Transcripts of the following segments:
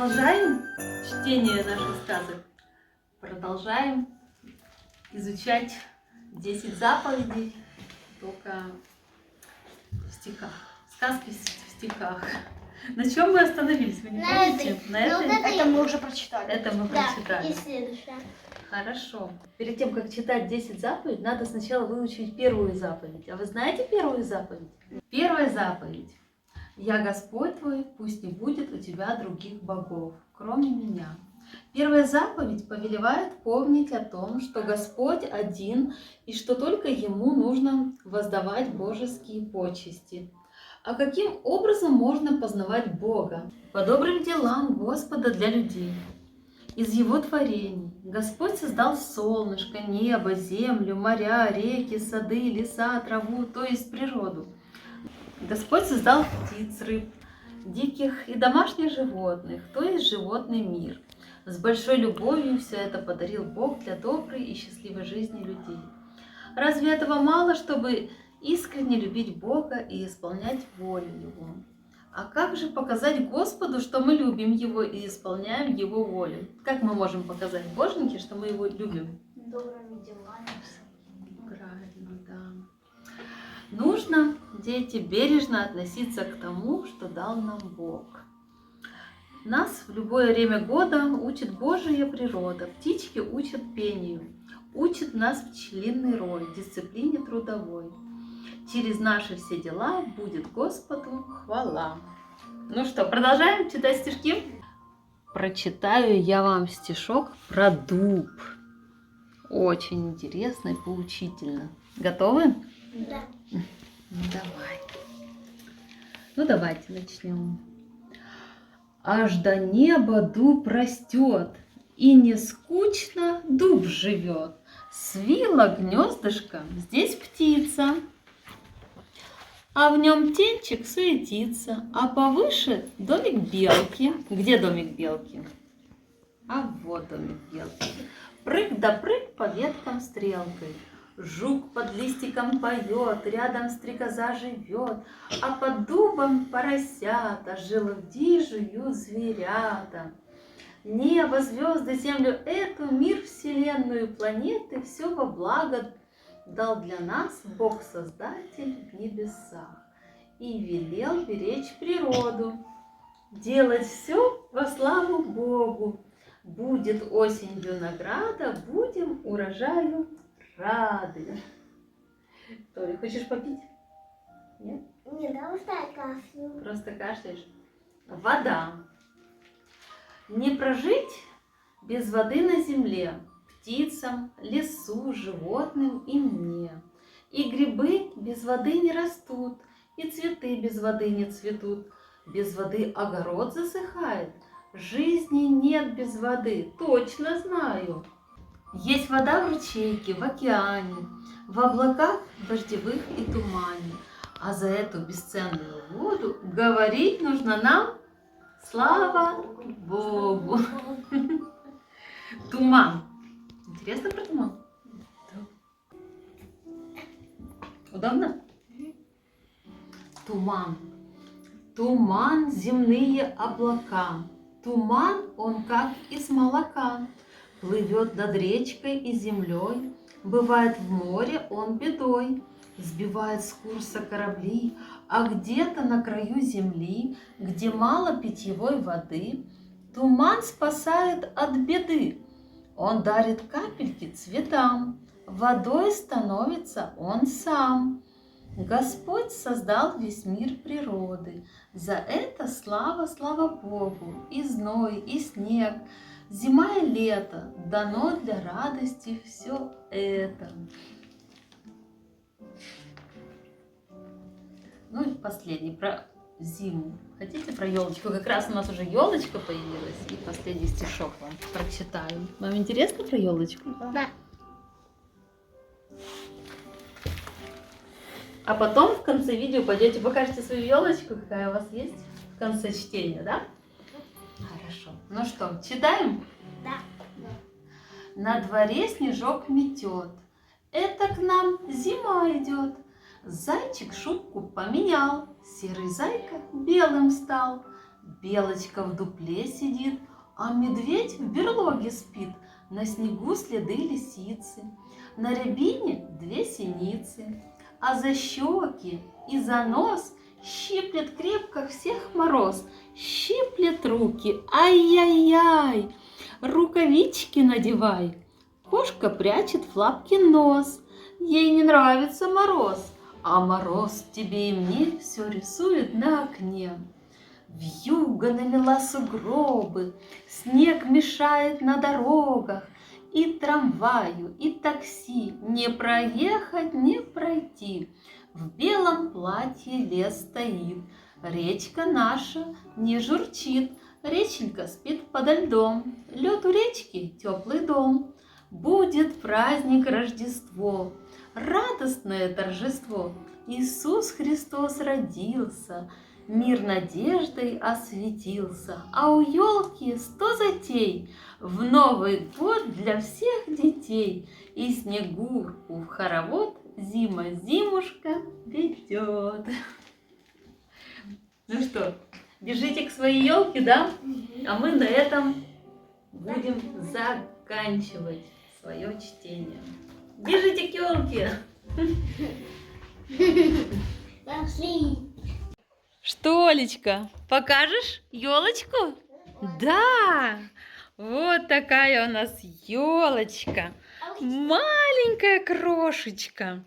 продолжаем чтение наших сказок. Продолжаем изучать 10 заповедей, только в стихах. Сказки в стихах. На чем мы остановились? Вы не помните? На этой? Это мы уже прочитали. Это мы прочитали. И следующее. Хорошо. Перед тем, как читать 10 заповедей, надо сначала выучить первую заповедь. А вы знаете первую заповедь? Первая заповедь. «Я Господь твой, пусть не будет у тебя других богов, кроме меня». Первая заповедь повелевает помнить о том, что Господь один и что только Ему нужно воздавать божеские почести. А каким образом можно познавать Бога? По добрым делам Господа для людей. Из Его творений Господь создал солнышко, небо, землю, моря, реки, сады, леса, траву, то есть природу. Господь создал птиц, рыб, диких и домашних животных, то есть животный мир. С большой любовью все это подарил Бог для доброй и счастливой жизни людей. Разве этого мало, чтобы искренне любить Бога и исполнять волю Его? А как же показать Господу, что мы любим Его и исполняем Его волю? Как мы можем показать Боженьке, что мы Его любим? Добрыми делами. Правильно, да. Нужно, дети, бережно относиться к тому, что дал нам Бог. Нас в любое время года учит Божья природа. Птички учат пению, учат нас пчелиный рой, дисциплине трудовой. Через наши все дела будет Господу хвала. Ну что, продолжаем читать стишки? Прочитаю я вам стишок про дуб. Очень интересно и поучительно. Готовы? Да. Давайте начнем. Аж до неба дуб растет, и не скучно дуб живет. Свила гнездышко, здесь птица, а в нем птенчик суетится, а повыше домик белки. Где домик белки? А вот домик белки. Прыг да прыг по веткам стрелкой. Жук под листиком поет, рядом стрекоза живет, а под дубом поросята, желуди жуют зверята. Небо, звезды, землю эту, мир, вселенную, планеты, все во благо дал для нас Бог-Создатель в небесах и велел беречь природу, делать все во славу Богу. Будет осенью награда, будем урожаю рады. Толя, хочешь попить? Нет? Не, да, уж так кашлю. Просто кашляешь. Вода. Не прожить без воды на земле, птицам, лесу, животным и мне. И грибы без воды не растут, и цветы без воды не цветут. Без воды огород засыхает, жизни нет без воды, точно знаю. Есть вода в ручейке, в океане, в облаках дождевых и тумане. А за эту бесценную воду говорить нужно нам слава Богу. Туман. Интересно про туман? Удобно? Туман. Туман, земные облака. Туман, он как из молока. Плывет над речкой и землей, бывает в море он бедой, сбивает с курса корабли, а где-то на краю земли, где мало питьевой воды, туман спасает от беды. Он дарит капельки цветам, водой становится он сам. Господь создал весь мир природы, за это слава, слава Богу, и зной, и снег, зима и лето, дано для радости все это. Ну и последний, про зиму. Хотите про елочку? Как раз у нас уже елочка появилась. И последний стишок вам прочитаю. Вам интересно про елочку? Да. А потом в конце видео пойдете покажете свою елочку, какая у вас есть в конце чтения, да? Хорошо. Ну что, читаем? Да. На дворе снежок метет. Это к нам зима идет. Зайчик шубку поменял. Серый зайка белым стал. Белочка в дупле сидит, а медведь в берлоге спит. На снегу следы лисицы, на рябине 2 синицы, а за щеки и за нос щиплет крепко всех мороз, щиплет руки, ай-яй-яй, рукавички надевай. Кошка прячет в лапки нос, ей не нравится мороз, а мороз тебе и мне все рисует на окне. Вьюга намела сугробы, снег мешает на дорогах, и трамваю, и такси не проехать, не пройти. В белом платье лес стоит, речка наша не журчит, реченька спит подо льдом, лед у речки теплый дом. Будет праздник Рождество, радостное торжество. Иисус Христос родился, мир надеждой осветился, а у елки 100 затей в Новый год для всех детей. И Снегурку в хоровод зима-зимушка ведет. Ну что, бежите к своей елке, да? А мы на этом будем заканчивать свое чтение. Бежите к елке! Пошли. Что, Олечка, покажешь елочку? Да! Вот такая у нас елочка. Маленькая крошечка.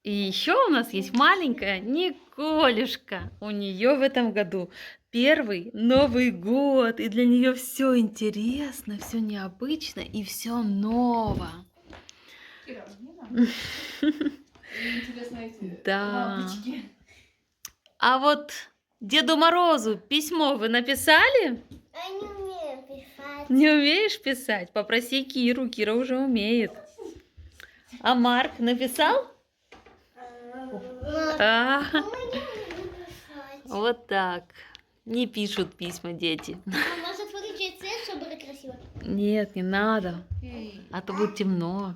И еще у нас есть маленькая Николюшка. У нее в этом году первый Новый год. И для нее все интересно, все необычно и все ново. Кира, не надо. Интересно эти Да. лампочки. А вот Деду Морозу письмо вы написали? Я не умею писать. Не умеешь писать? Попроси Киру, Кира уже умеет. А Марк написал? А, Помоги мне писать. вот так. Не пишут письма дети. А может выключить свет, чтобы было красиво? Нет, не надо. А то будет темно.